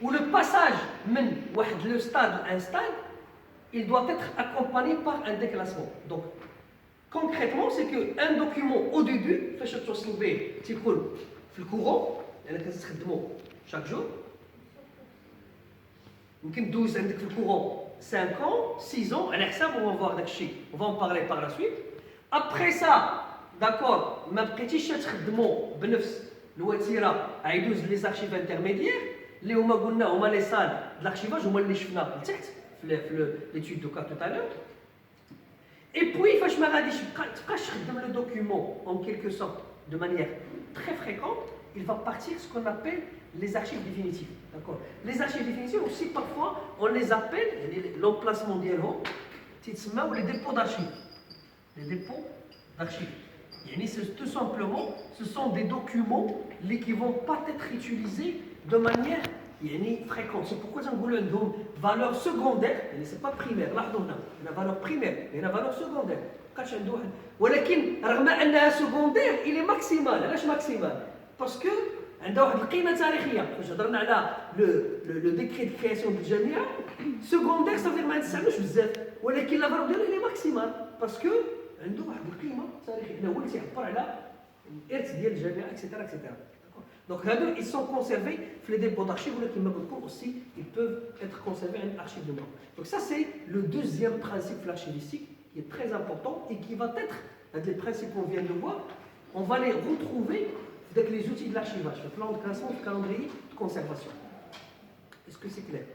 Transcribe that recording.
où le passage de le stade à un stade, il doit être accompagné par un déclassement. Donc, concrètement, c'est qu'un document au début, فاش توصل به تيكون في الكورون لأنك كتستخدمو chaque jour. يمكن دوز عندك في الكورون 5 ans, 6 ans, على حساب on va voir داكشي, on va en parler par la suite. Après ça, d'accord, ما بقيتيش تخدمو بنفس الوتيره غيدوز لي زارشيف انترميديير اللي هما قلنا هما لي سال د l'archivage هما اللي شفنا لتحت في l'étude de cas tout à l'heure. Et puis فاش ما غاديش تبقاش تخدم le document en quelque sorte de manière très fréquente, il va partir ce qu'on appelle les archives définitives. D'accord. Les archives définitives aussi parfois on les appelle l'emplacement ديالهم تيتسماو les dépôts d'archives. Les dépôts d'archives. Tout simplement, ce sont des documents qui ne vont pas être utilisés de manière fréquente. C'est pourquoi on a une valeur secondaire, ce n'est pas primaire. Là, on a une valeur primaire et une valeur secondaire. ولكن رغم أنها secondaire, il est maximal. علاش maximal? Parce que عندها واحد القيمة تاريخية. فاش هضرنا على le décret de création de الجامعة, secondaire ça veut dire ما نستعملوش بزاف, ولكن la valeur ديالو il est maximal parce que عنده واحد القيمه تاريخيه هو اللي تيعبر على الارث ديال الجامعه اكسيتيرا اكسيتيرا. دونك هادو ils sont conservés في les dépôts d'archives ولكن كما قلت لكم aussi ils peuvent être conservés en archive de mémoire. Donc ça c'est le deuxième principe de l'archivistique qui est très important et qui va être les principes qu'on vient de voir, on va les retrouver avec les outils de l'archivage, le plan de classement, le calendrier de conservation. Est-ce que c'est clair?